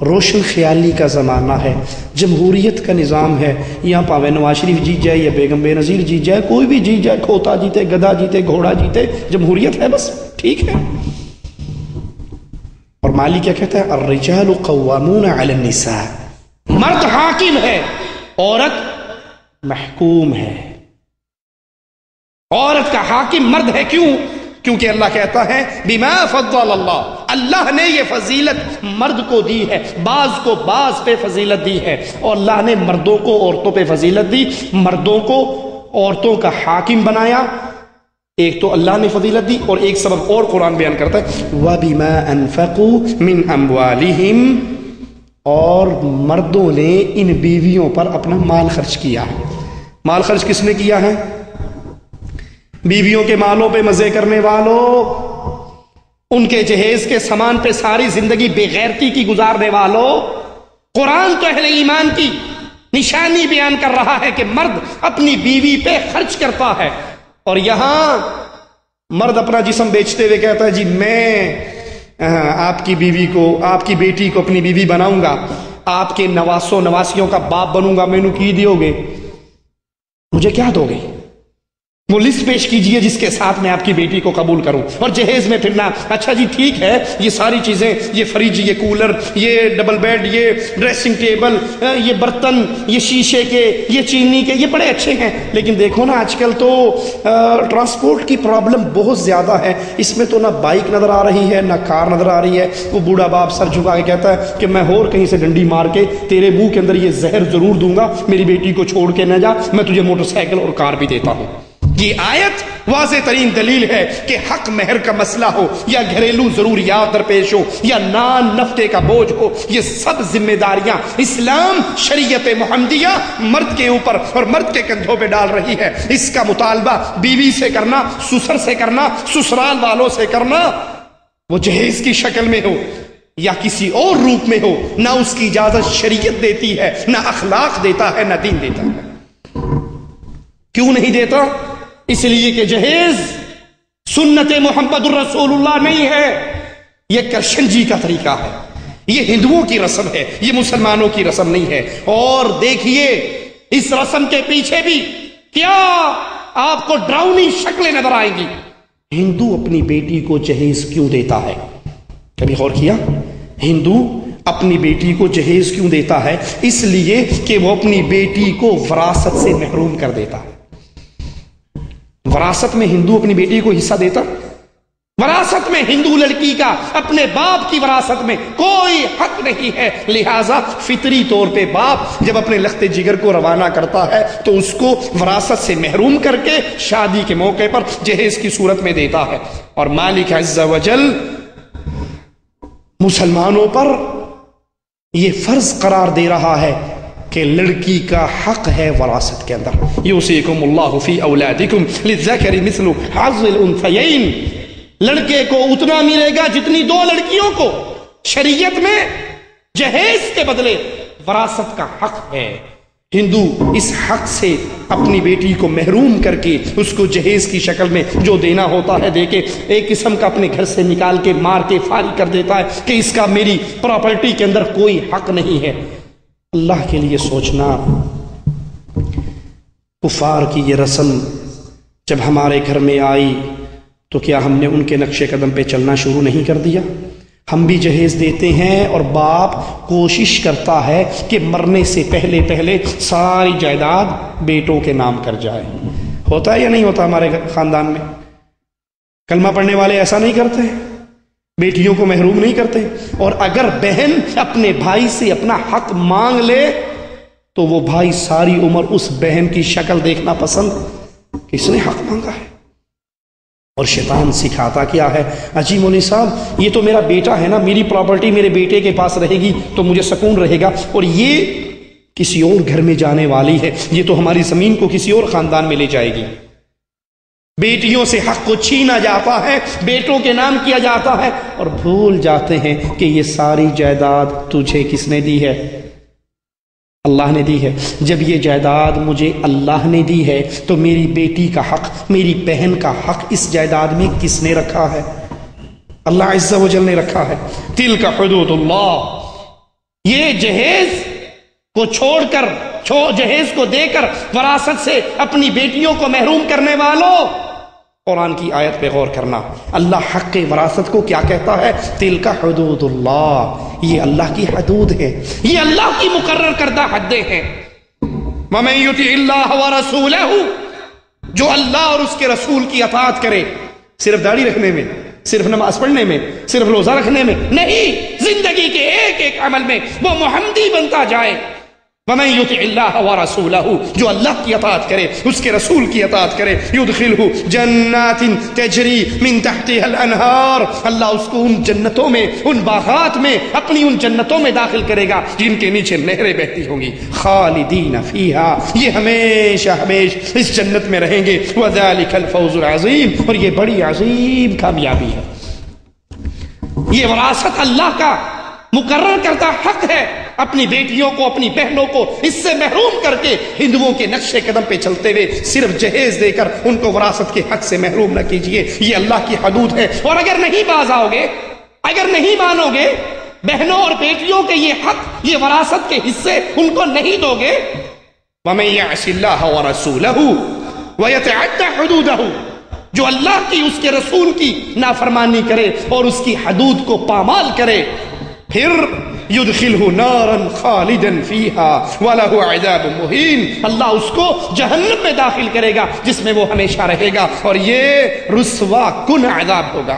روشن خیالی کا زمانہ ہے، جمہوریت کا نظام ہے، یہاں پاوے نواز شریف جیت جائے یا بیگم بے نظیر جیت جائے، کوئی بھی جیت جائے، کھوتا جیتے، گدھا جیتے، گھوڑا جیتے، جمہوریت ہے، بس ٹھیک ہے۔ اور مالی کیا کہتا ہے؟ الرجال قوامون علی النساء، مرد حاکم ہے، عورت محکوم ہے۔ عورت کا حاکم مرد ہے، کیوں؟ کیونکہ اللہ کہتا ہے بما فضل اللہ، اللہ نے یہ فضیلت مرد کو دی ہے، بعض کو بعض پہ فضیلت دی ہے، اور اللہ نے مردوں کو عورتوں پہ فضیلت دی، مردوں کو عورتوں کا حاکم بنایا، ایک تو اللہ نے فضیلت دی اور ایک سبب اور قرآن بیان کرتا ہے وَبِمَا أَنفَقُوا مِنْ أَمْوَالِهِمْ، اور مردوں نے ان بیویوں پر اپنا مال خرچ کیا ہے۔ مال خرچ کس نے کیا ہے؟ بیویوں کے مالوں پہ مزے کرنے والوں، ان کے جہیز کے سامان پہ ساری زندگی بے غیرتی کی گزارنے والوں۔ قرآن تو اہل ایمان کی نشانی بیان کر رہا ہے کہ مرد اپنی بیوی پہ خرچ کرتا ہے، اور یہاں مرد اپنا جسم بیچتے ہوئے کہتا ہے جی میں آپ کی بیوی کو، آپ کی بیٹی کو اپنی بیوی بناؤں گا، آپ کے نواسوں نواسیوں کا باپ بنوں گا، مینو کی دیو گے، مجھے کیا دو گے؟ وہ لسٹ پیش کیجئے جس کے ساتھ میں آپ کی بیٹی کو قبول کروں، اور جہیز میں پھرنا، اچھا جی ٹھیک ہے یہ ساری چیزیں، یہ فریج، یہ کولر، یہ ڈبل بیڈ، یہ ڈریسنگ ٹیبل، یہ برتن، یہ شیشے کے، یہ چینی کے، یہ بڑے اچھے ہیں، لیکن دیکھو نا آج کل تو ٹرانسپورٹ کی پرابلم بہت زیادہ ہے، اس میں تو نہ بائک نظر آ رہی ہے نہ کار نظر آ رہی ہے۔ وہ بوڑھا باپ سر جھکا کے کہتا ہے کہ میں اور کہیں سے ڈنڈی مار کے تیرے منہ کے اندر یہ زہر ضرور دوں گا، میری بیٹی کو چھوڑ کے نہ جا، میں تجھے موٹر سائیکل اور کار بھی دیتا ہوں۔ یہ آیت واضح ترین دلیل ہے کہ حق مہر کا مسئلہ ہو یا گھریلو ضروریات درپیش ہو یا نان نفقے کا بوجھ ہو، یہ سب ذمہ داریاں اسلام شریعت محمدیہ مرد کے اوپر اور مرد کے کندھوں پہ ڈال رہی ہے۔ اس کا مطالبہ بیوی سے کرنا، سسر سے کرنا، سسرال والوں سے کرنا، وہ جہیز کی شکل میں ہو یا کسی اور روپ میں ہو، نہ اس کی اجازت شریعت دیتی ہے، نہ اخلاق دیتا ہے، نہ دین دیتا ہے۔ کیوں نہیں دیتا؟ اس لیے کہ جہیز سنت محمد الرسول اللہ نہیں ہے، یہ کرشن جی کا طریقہ ہے، یہ ہندوؤں کی رسم ہے، یہ مسلمانوں کی رسم نہیں ہے۔ اور دیکھیے اس رسم کے پیچھے بھی کیا آپ کو ڈراؤنی شکلیں نظر آئیں گی۔ ہندو اپنی بیٹی کو جہیز کیوں دیتا ہے؟ کبھی غور کیا؟ ہندو اپنی بیٹی کو جہیز کیوں دیتا ہے؟ اس لیے کہ وہ اپنی بیٹی کو وراثت سے محروم کر دیتا ہے۔ وراثت میں ہندو اپنی بیٹی کو حصہ دیتا؟ وراثت میں ہندو لڑکی کا اپنے باپ کی وراثت میں کوئی حق نہیں ہے، لہذا فطری طور پہ باپ جب اپنے لخت جگر کو روانہ کرتا ہے تو اس کو وراثت سے محروم کر کے شادی کے موقع پر جہیز کی صورت میں دیتا ہے۔ اور مالک عز و جل مسلمانوں پر یہ فرض قرار دے رہا ہے کہ لڑکی کا حق ہے وراثت کے اندر۔ یوصیکم اللہ فی اولادکم للذکر مثل حظ الانثیین، لڑکے کو اتنا ملے گا جتنی دو لڑکیوں کو۔ شریعت میں جہیز کے بدلے وراثت کا حق ہے۔ ہندو اس حق سے اپنی بیٹی کو محروم کر کے اس کو جہیز کی شکل میں جو دینا ہوتا ہے دے کے ایک قسم کا اپنے گھر سے نکال کے مار کے فارغ کر دیتا ہے کہ اس کا میری پراپرٹی کے اندر کوئی حق نہیں ہے۔ اللہ کے لیے سوچنا، کفار کی یہ رسم جب ہمارے گھر میں آئی تو کیا ہم نے ان کے نقش قدم پہ چلنا شروع نہیں کر دیا؟ ہم بھی جہیز دیتے ہیں اور باپ کوشش کرتا ہے کہ مرنے سے پہلے پہلے ساری جائیداد بیٹوں کے نام کر جائے۔ ہوتا ہے یا نہیں ہوتا ہمارے خاندان میں؟ کلمہ پڑھنے والے ایسا نہیں کرتے، بیٹیوں کو محروم نہیں کرتے۔ اور اگر بہن اپنے بھائی سے اپنا حق مانگ لے تو وہ بھائی ساری عمر اس بہن کی شکل دیکھنا پسند کہ اس نے حق مانگا ہے۔ اور شیطان سکھاتا کیا ہے؟ اجی مولوی صاحب یہ تو میرا بیٹا ہے نا، میری پراپرٹی میرے بیٹے کے پاس رہے گی تو مجھے سکون رہے گا، اور یہ کسی اور گھر میں جانے والی ہے، یہ تو ہماری زمین کو کسی اور خاندان میں لے جائے گی۔ بیٹیوں سے حق کو چھینا جاتا ہے، بیٹوں کے نام کیا جاتا ہے، اور بھول جاتے ہیں کہ یہ ساری جائیداد تجھے کس نے دی ہے؟ اللہ نے دی ہے۔ جب یہ جائیداد مجھے اللہ نے دی ہے تو میری بیٹی کا حق، میری بہن کا حق اس جائیداد میں کس نے رکھا ہے؟ اللہ عز و جل نے رکھا ہے۔ تلک حدود اللہ، یہ جہیز کو چھوڑ کر، جہیز کو دے کر وراثت سے اپنی بیٹیوں کو محروم کرنے والوں، قرآن کی آیت پہ غور کرنا۔ اللہ حق وراثت کو کیا کہتا ہے؟ تلک حدود اللہ، یہ اللہ کی حدود ہے، یہ اللہ کی مقرر کردہ حدیں ہیں۔ وَمَن يُطِعِ اللَّهَ وَرَسُولَهُ، جو اللہ اور اس کے رسول کی اطاعت کرے، صرف داڑھی رکھنے میں، صرف نماز پڑھنے میں، صرف روزہ رکھنے میں نہیں، زندگی کے ایک ایک عمل میں وہ محمدی بنتا جائے، وَمَن يُطِعِ اللَّهَ وَرَسُولَهُ، جو اللہ کی اطاعت کرے، اس کے رسول کی اطاعت کرے، يُدْخِلْهُ جَنَّاتٍ تَجْرِي مِن تَحْتِهَا الْأَنْهَارُ، اللہ اس کو ان جنتوں میں، ان باغات میں، اپنی ان جنتوں میں داخل کرے گا جن کے نیچے نہریں بہتی ہوں گی، خالدین فیہا، یہ ہمیشہ ہمیشہ اس جنت میں رہیں گے، وَذَلِكَ الْفَوْزُ الْعَظِيمُ، اور یہ بڑی عظیم کامیابی ہے۔ یہ وراثت اللہ کا مقرر کرتا حق ہے، اپنی بیٹیوں کو، اپنی بہنوں کو اس سے محروم کر کے ہندوؤں کے نقشے قدم پہ چلتے ہوئے صرف جہیز دے کر ان کو وراثت کے حق سے محروم نہ کیجیے، یہ اللہ کی حدود ہے۔ اور اگر نہیں باز آؤ گے، اگر نہیں مانو گے، بہنوں اور بیٹیوں کے یہ حق، یہ وراثت کے حصے ان کو نہیں دو گے، وَمَن يَعْصِ اللَّهَ وَرَسُولَهُ وَيَتَعَدَّ حُدُودَهُ، جو اللہ کی، اس کے رسول کی نافرمانی کرے اور اس کی حدود کو پامال کرے، پھر يُدْخِلْهُ نَارًا خَالِدًا فِيهَا وَلَهُ عَذَابٌ مُهِينٌ، اللہ اس کو جہنم میں داخل کرے گا جس میں وہ ہمیشہ رہے گا، اور یہ رسوا کن عذاب ہوگا۔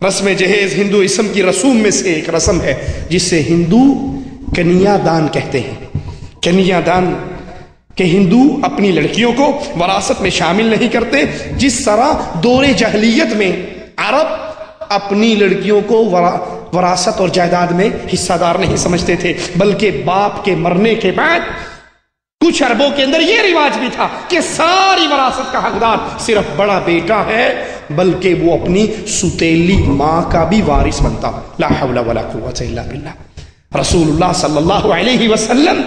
رسم جہیز ہندو اسم کی رسوم میں سے ایک رسم ہے جس سے ہندو کنیا دان کہتے ہیں۔ کنیا دان کہ ہندو اپنی لڑکیوں کو وراثت میں شامل نہیں کرتے، جس طرح دور جاہلیت میں عرب اپنی لڑکیوں کو وراثت اور جائیداد میں حصہ دار نہیں سمجھتے تھے، بلکہ باپ کے مرنے کے بعد کچھ عربوں کے اندر یہ رواج بھی تھا کہ ساری وراثت کا حقدار صرف بڑا بیٹا ہے، بلکہ وہ اپنی ستیلی ماں کا بھی وارث بنتا۔ لا حول ولا قوت الا باللہ۔ رسول اللہ صلی اللہ علیہ وسلم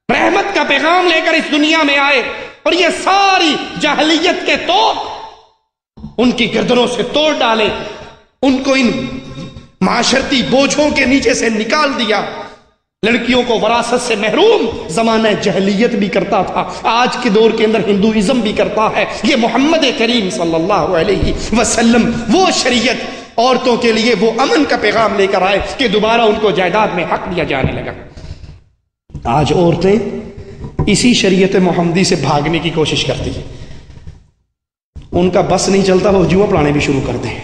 رحمت کا پیغام لے کر اس دنیا میں آئے، اور یہ ساری جاہلیت کے توق ان کی گردنوں سے توڑ ڈالے، ان کو ان معاشرتی بوجھوں کے نیچے سے نکال دیا۔ لڑکیوں کو وراثت سے محروم زمانہ جہلیت بھی کرتا تھا، آج کے دور کے اندر ہندوازم بھی کرتا ہے۔ یہ محمد کریم صلی اللہ علیہ وسلم وہ شریعت، عورتوں کے لیے وہ امن کا پیغام لے کر آئے کہ دوبارہ ان کو جائیداد میں حق دیا جانے لگا۔ آج عورتیں اسی شریعت محمدی سے بھاگنے کی کوشش کرتی ہیں، ان کا بس نہیں چلتا، وہ جوا پڑھانے بھی شروع کر دیں۔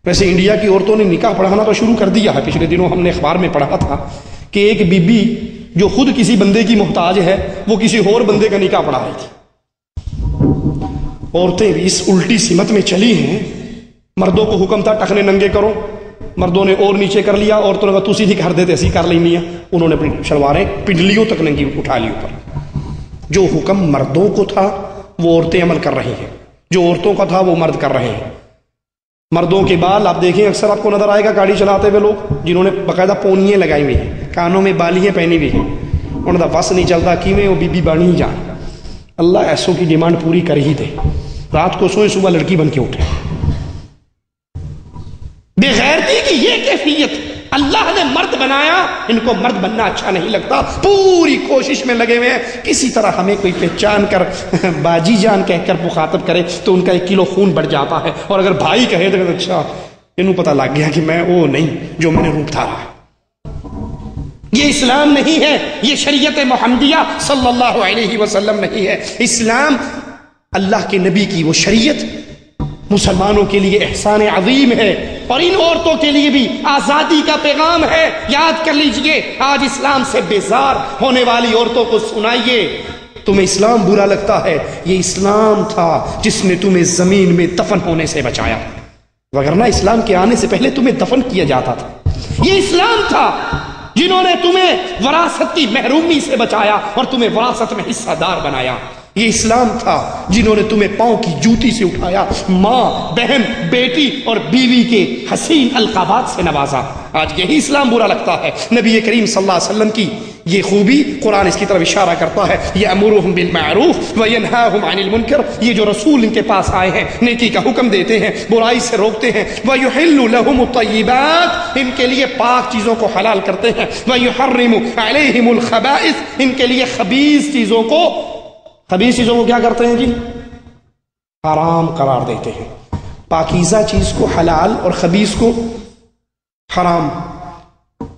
ویسے انڈیا کی عورتوں نے نکاح پڑھانا تو شروع کر دیا ہے، پچھلے دنوں ہم نے اخبار میں پڑھا تھا کہ ایک بی بی جو خود کسی بندے کی محتاج ہے، وہ کسی اور بندے کا نکاح پڑھا رہی تھی۔ عورتیں بھی اس الٹی سمت میں چلی ہیں۔ مردوں کو حکم تھا ٹخنے ننگے کرو، مردوں نے اور نیچے کر لیا، عورتوں نے کہا تو سیدھی کر دیتے، ایسی کر لینی ہے، انہوں نے اپنی شلواریں پنڈلیوں تک ننگی اٹھا لی اوپر۔ جو حکم مردوں کو تھا وہ عورتیں عمل کر رہی ہیں، جو عورتوں کا تھا وہ مرد کر رہے ہیں۔ مردوں کے بال آپ دیکھیں، اکثر آپ کو نظر آئے گا گاڑی چلاتے ہوئے لوگ جنہوں نے باقاعدہ پونیاں لگائی ہوئی ہیں، کانوں میں بالیاں پہنی ہوئی ہیں، انہوں نے بس نہیں چلتا کہ میں وہ بی بی بانی ہی جان۔ اللہ ایسوں کی ڈیمانڈ پوری کر ہی دے، رات کو سوئے صبح لڑکی بن کے اٹھے۔ بے غیرتی کی یہ کیفیت، اللہ نے مرد بنایا، ان کو مرد بننا اچھا نہیں لگتا، پوری کوشش میں لگے ہوئے ہیں کسی طرح ہمیں کوئی پہچان کر باجی جان کہہ کر مخاطب کرے تو ان کا 1 کلو خون بڑھ جاتا ہے، اور اگر بھائی کہے تو اچھا انہوں پتہ لگ گیا کہ میں وہ نہیں جو میں نے روپ دھارا ہے۔ یہ اسلام نہیں ہے، یہ شریعت محمدیہ صلی اللہ علیہ وسلم نہیں ہے۔ اسلام اللہ کے نبی کی وہ شریعت مسلمانوں کے لیے احسان عظیم ہے، اور ان عورتوں کے لیے بھی آزادی کا پیغام ہے۔ یاد کر لیجئے، آج اسلام سے بیزار ہونے والی عورتوں کو سنائیے، تمہیں اسلام برا لگتا ہے، یہ اسلام تھا جس نے تمہیں زمین میں دفن ہونے سے بچایا، وگرنہ اسلام کے آنے سے پہلے تمہیں دفن کیا جاتا تھا۔ یہ اسلام تھا جنہوں نے تمہیں وراثت کی محرومی سے بچایا اور تمہیں وراثت میں حصہ دار بنایا۔ یہ اسلام تھا جنہوں نے تمہیں پاؤں کی جوتی سے اٹھایا، ماں، بہن، بیٹی اور بیوی کے حسین القابات سے نوازا۔ آج یہی اسلام برا لگتا ہے۔ نبی کریم صلی اللہ علیہ وسلم کی یہ خوبی قرآن اس کی طرف اشارہ کرتا ہے، یأمرہم بالمعروف وینہاہم عن المنکر، یہ جو رسول ان کے پاس آئے ہیں نیکی کا حکم دیتے ہیں، برائی سے روکتے ہیں، ویحل لہم الطیبات، ان کے لیے پاک چیزوں کو حلال کرتے ہیں، ویحرم علیہم الخبائث، ان کے لیے خبیث چیزوں کو کیا کرتے ہیں جی؟ حرام قرار دیتے ہیں۔ پاکیزہ چیز کو حلال اور خبیث کو حرام۔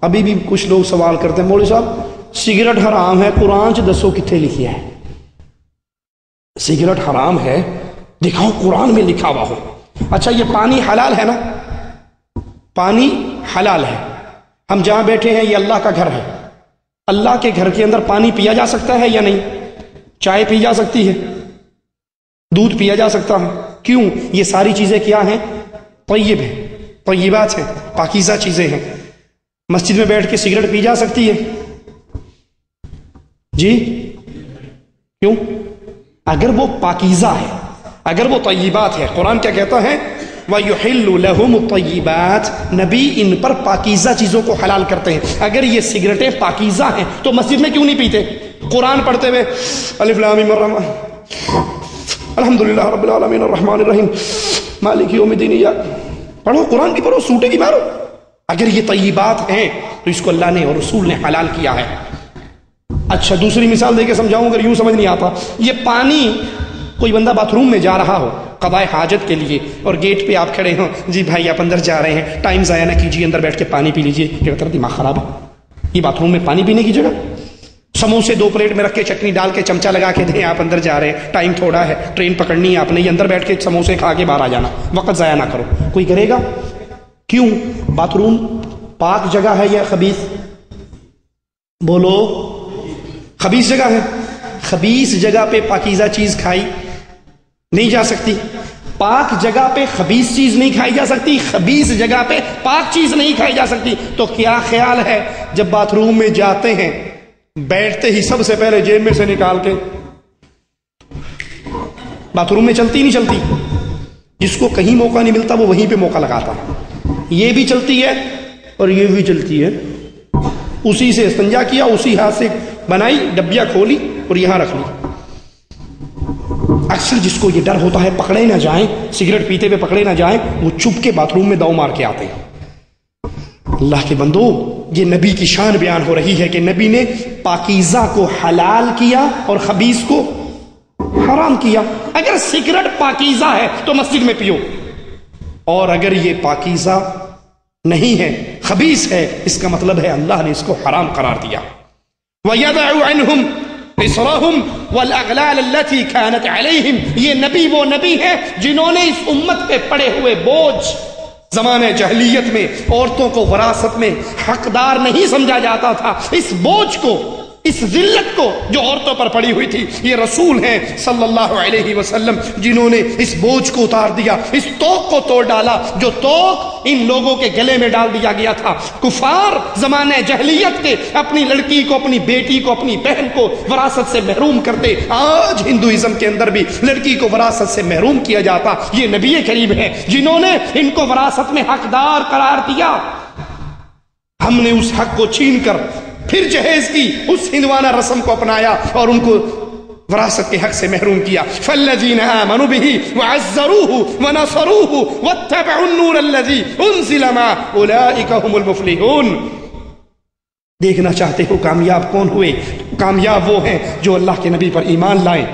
ابھی بھی کچھ لوگ سوال کرتے ہیں مولوی صاحب سگریٹ حرام ہے، قرآن چ دسو کتنے لکھیا ہے؟ سگریٹ حرام ہے دکھاؤ قرآن میں لکھا ہوا ہو۔ اچھا یہ پانی حلال ہے نا؟ پانی حلال ہے، ہم جہاں بیٹھے ہیں یہ اللہ کا گھر ہے، اللہ کے گھر کے اندر پانی پیا جا سکتا ہے یا نہیں؟ چائے پی جا سکتی ہے، دودھ پیا جا سکتا ہے، کیوں؟ یہ ساری چیزیں کیا ہیں؟ طیب ہیں، طیبات ہیں، پاکیزہ چیزیں ہیں۔ مسجد میں بیٹھ کے سگریٹ پی جا سکتی ہے؟ جی کیوں؟ اگر وہ پاکیزہ ہے، اگر وہ طیبات ہے۔ قرآن کیا کہتا ہے؟ وَيُحِلُّ لَهُمُ الطَّيِّبَاتِ، نبی ان پر پاکیزہ چیزوں کو حلال کرتے ہیں۔ اگر یہ سگریٹیں پاکیزہ ہیں تو مسجد میں کیوں نہیں پیتے؟ قرآن پڑھتے ہوئے الف لام میم الحمدللہ رب العالمین الرحمن الرحیم مالک یوم الدین، پڑھو قرآن کی، پڑھو سوٹے کی مارو۔ اگر یہ طیبات ہیں تو اس کو اللہ نے اور رسول نے حلال کیا ہے۔ اچھا دوسری مثال دے کے سمجھاؤں، اگر یوں سمجھ نہیں آتا، یہ پانی، کوئی بندہ باتھ روم میں جا رہا ہو قضاء حاجت کے لیے، اور گیٹ پہ آپ کھڑے ہوں، جی بھائی آپ اندر جا رہے ہیں، ٹائم ضائع نہ کیجیے، اندر بیٹھ کے پانی پی لیجیے، کیا طرح دماغ خراب ہے؟ یہ باتھ روم میں پانی پینے کی جگہ؟ سموسے 2 پلیٹ میں رکھ کے چٹنی ڈال کے چمچہ لگا کے دیں، آپ اندر جا رہے ہیں، ٹائم تھوڑا ہے، ٹرین پکڑنی ہے آپ نے، یہ اندر بیٹھ کے سموسے کھا کے باہر آ جانا، وقت ضائع نہ کرو، کوئی کرے گا؟ کیوں؟ باتھ روم پاک جگہ ہے یا خبیث؟ بولو، خبیث جگہ ہے۔ خبیث جگہ پہ پاکیزہ چیز کھائی نہیں جا سکتی، پاک جگہ پہ خبیث چیز نہیں کھائی جا سکتی، خبیث جگہ پہ پاک چیز نہیں کھائی جا سکتی۔ تو کیا خیال ہے جب باتھ روم میں جاتے ہیں، بیٹھتے ہی سب سے پہلے جیب میں سے نکال کے، باتھ روم میں چلتی نہیں چلتی؟ جس کو کہیں موقع نہیں ملتا وہ وہیں پہ موقع لگاتا ہے۔ یہ بھی چلتی ہے اور یہ بھی چلتی ہے، اسی سے استنجا کیا، اسی ہاتھ سے بنائی، ڈبیا کھولی اور یہاں رکھ لی۔ اکثر جس کو یہ ڈر ہوتا ہے پکڑے نہ جائیں، سگریٹ پیتے ہوئے پکڑے نہ جائیں، وہ چپ کے باتھ روم میں داؤ مار کے آتے ہیں۔ اللہ کے بندو، یہ نبی کی شان بیان ہو رہی ہے کہ نبی نے پاکیزہ کو حلال کیا اور خبیث کو حرام کیا۔ اگر سگریٹ پاکیزہ ہے تو مسجد میں پیو، اور اگر یہ پاکیزہ نہیں ہے، خبیث ہے، اس کا مطلب ہے اللہ نے اس کو حرام قرار دیا۔ وَيَدَعُ عَنْهُمْ إِصْرَهُمْ وَالْأَغْلَالَ الَّتِي كَانَتْ عَلَيْهِمْ، یہ نبی وہ نبی ہے جنہوں نے اس امت پہ پڑے ہوئے بوجھ، زمانے جاہلیت میں عورتوں کو وراثت میں حقدار نہیں سمجھا جاتا تھا، اس بوجھ کو، اس ذلت کو جو عورتوں پر پڑی ہوئی تھی، یہ رسول ہیں صلی اللہ علیہ وسلم جنہوں نے اس بوجھ کو اتار دیا، اس توق کو توڑ ڈالا جو توق ان لوگوں کے گلے میں ڈال دیا گیا تھا۔ کفار زمانے جاہلیت کے اپنی لڑکی کو، اپنی بیٹی کو، اپنی بہن کو وراثت سے محروم کرتے، آج ہندوازم کے اندر بھی لڑکی کو وراثت سے محروم کیا جاتا۔ یہ نبی کریم ہے جنہوں نے ان کو وراثت میں حقدار قرار دیا۔ ہم نے اس حق کو چھین کر پھر جہیز کی اس ہندوانہ رسم کو اپنایا اور ان کو وراثت کے حق سے محروم کیا۔ فالذین آمنوا بہ وعزروہ ونصروہ واتبعوا النور الذی انزل معہ اولئک هم المفلحون۔ دیکھنا چاہتے ہو کامیاب کون ہوئے؟ کامیاب وہ ہیں جو اللہ کے نبی پر ایمان لائے۔